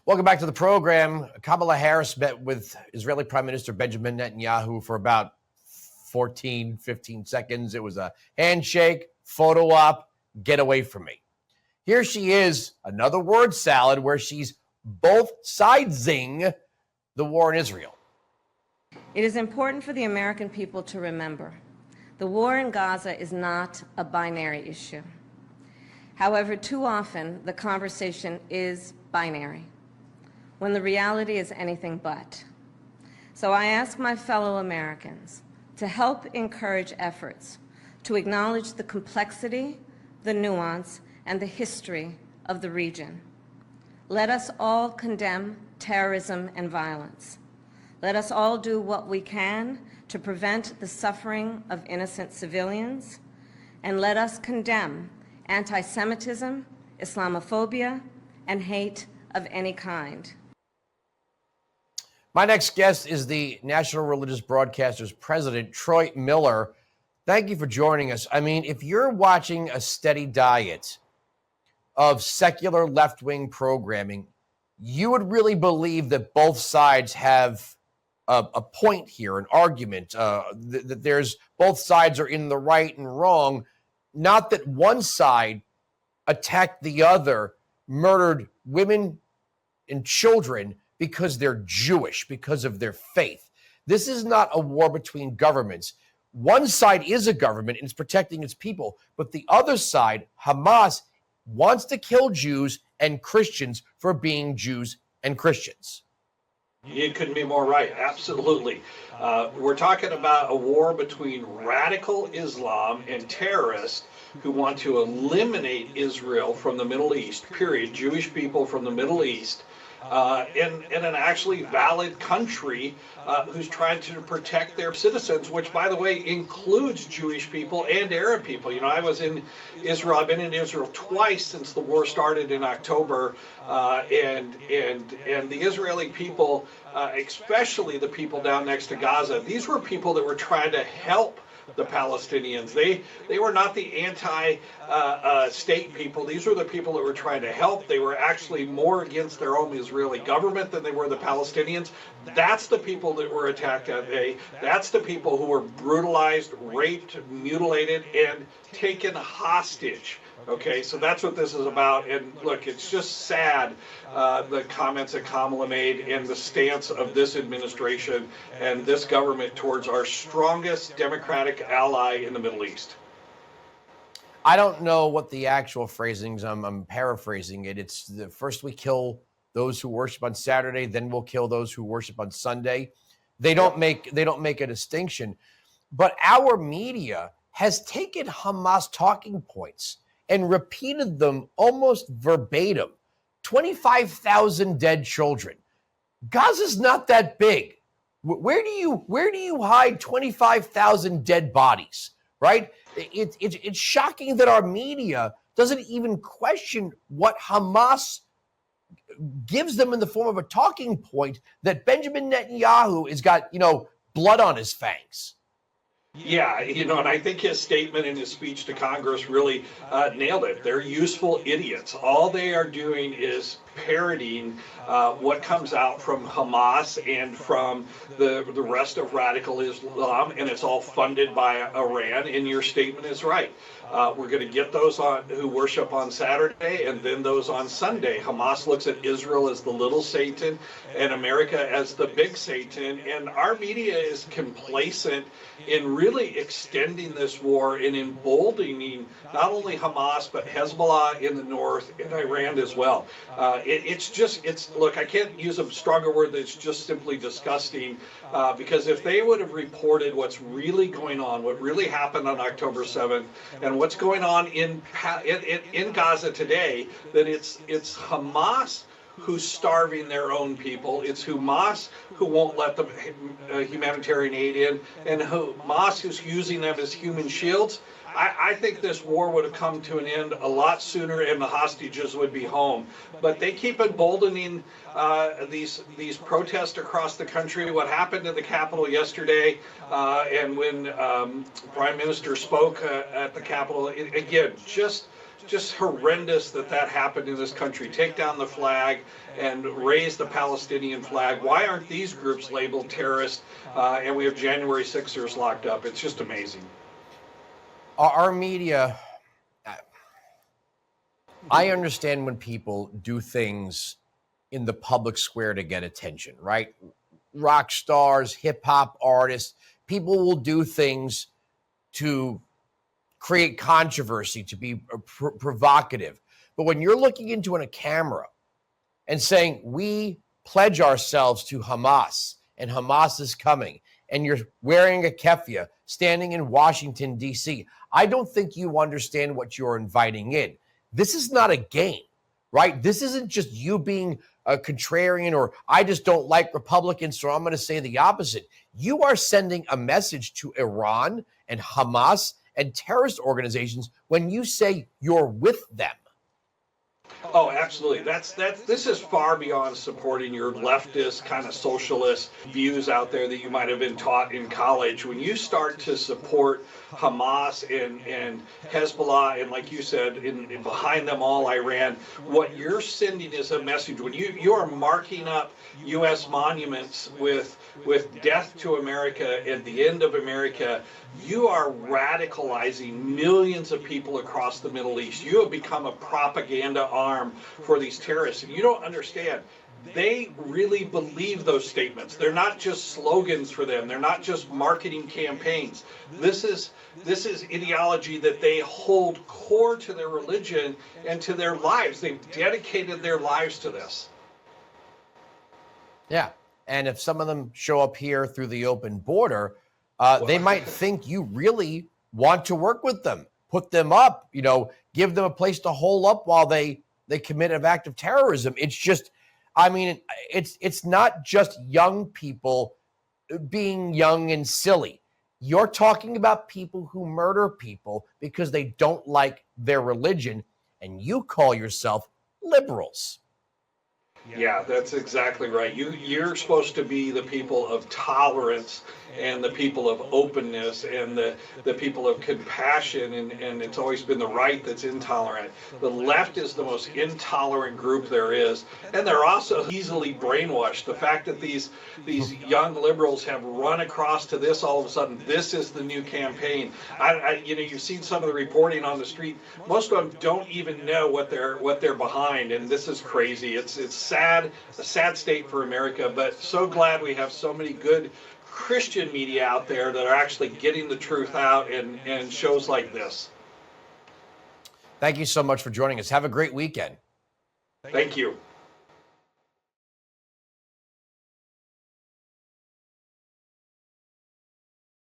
Welcome back to the program. Kamala Harris met with Israeli Prime Minister Benjamin Netanyahu for about 14, 15 seconds. It was a handshake, photo op, get away from me. Here she is, another word salad where she's both sidesing the war in Israel. It is important for the American people to remember the war in Gaza is not a binary issue. However, too often the conversation is binary, when the reality is anything but. So I ask my fellow Americans to help encourage efforts to acknowledge the complexity, the nuance, and the history of the region. Let us all condemn terrorism and violence. Let us all do what we can to prevent the suffering of innocent civilians, and let us condemn anti-Semitism, Islamophobia, and hate of any kind. My next guest is the National Religious Broadcasters President, Troy Miller. Thank you for joining us. I mean, if you're watching a steady diet of secular left-wing programming, you would really believe that both sides have a point here, an argument, that there's both sides are in the right and wrong, not that one side attacked the other, murdered women and children because they're Jewish, because of their faith. This is not a war between governments. One side is a government and it's protecting its people, but the other side, Hamas, wants to kill Jews and Christians for being Jews and Christians. You couldn't be more right. Absolutely. We're talking about a war between radical Islam and terrorists who want to eliminate Israel from the Middle East, period, Jewish people from the Middle East, in an actually valid country who's trying to protect their citizens, which, by the way, includes Jewish people and Arab people. You know, I was in Israel. I've been in Israel twice since the war started in October, and the Israeli people, especially the people down next to Gaza, these were people that were trying to help the Palestinians. They were not the anti-state people. These were the people that were trying to help. They were actually more against their own Israeli government than they were the Palestinians. That's the people that were attacked that day. That's the people who were brutalized, raped, mutilated, and taken hostage. Okay, so that's what this is about. And look, it's just sad, the comments that Kamala made and the stance of this administration and this government towards our strongest democratic ally in the Middle East. I don't know what the actual phrasings, I'm paraphrasing it. It's the first we kill those who worship on Saturday, then we'll kill those who worship on Sunday. They don't make a distinction. But our media has taken Hamas talking points and repeated them almost verbatim. 25,000 dead children. Gaza's not that big. Where do you hide 25,000 dead bodies, right? It's shocking that our media doesn't even question what Hamas gives them in the form of a talking point that Benjamin Netanyahu has got, blood on his fangs. Yeah, and I think his statement in his speech to Congress really nailed it. They're useful idiots. All they are doing is parroting what comes out from Hamas and from the rest of radical Islam, and it's all funded by Iran, and your statement is right. We're going to get those who worship on Saturday and then those on Sunday. Hamas looks at Israel as the little Satan and America as the big Satan, and our media is complacent in really extending this war and emboldening not only Hamas but Hezbollah in the north and Iran as well. Look, I can't use a stronger word than it's just simply disgusting, because if they would have reported what's really going on, what really happened on October 7th, and what's going on in Gaza today, then it's Hamas who's starving their own people. It's Hamas who won't let the humanitarian aid in, and Hamas who's using them as human shields. I think this war would have come to an end a lot sooner and the hostages would be home. But they keep emboldening these protests across the country. What happened in the Capitol yesterday, and when Prime Minister spoke at the Capitol, again, just just horrendous that that happened in this country. Take down the flag and raise the Palestinian flag. Why aren't these groups labeled terrorists? And we have January 6ers locked up. It's just amazing. Our media, I understand when people do things in the public square to get attention, right? Rock stars, hip hop artists, people will do things to create controversy, to be provocative. But when you're looking into a camera and saying, we pledge ourselves to Hamas and Hamas is coming, and you're wearing a keffiyeh standing in Washington, D.C., I don't think you understand what you're inviting in. This is not a game, right? This isn't just you being a contrarian or I just don't like Republicans, so I'm going to say the opposite. You are sending a message to Iran and Hamas and terrorist organizations when you say you're with them. Oh, absolutely. This is far beyond supporting your leftist kind of socialist views out there that you might have been taught in college. When you start to support Hamas and Hezbollah, and like you said, in behind them all, Iran, what you're sending is a message. When you are marking up U.S. monuments with death to America and the end of America, you are radicalizing millions of people across the Middle East. You have become a propaganda arm for these terrorists. And you don't understand. They really believe those statements. They're not just slogans for them. They're not just marketing campaigns. This is ideology that they hold core to their religion and to their lives. They've dedicated their lives to this. Yeah. And if some of them show up here through the open border, they might think you really want to work with them, put them up, give them a place to hole up while they commit an act of terrorism. It's just, it's not just young people being young and silly. You're talking about people who murder people because they don't like their religion, and you call yourself liberals. Yeah, that's exactly right. You're supposed to be the people of tolerance and the people of openness and the people of compassion, and it's always been the right that's intolerant. The left is the most intolerant group there is, and they're also easily brainwashed. The fact that these young liberals have run across to this all of a sudden, this is the new campaign. You've seen some of the reporting on the street. Most of them don't even know what they're behind, and this is crazy. It's sad, a sad state for America, but so glad we have so many good Christian media out there that are actually getting the truth out and shows like this. Thank you so much for joining us. Have a great weekend. Thank you.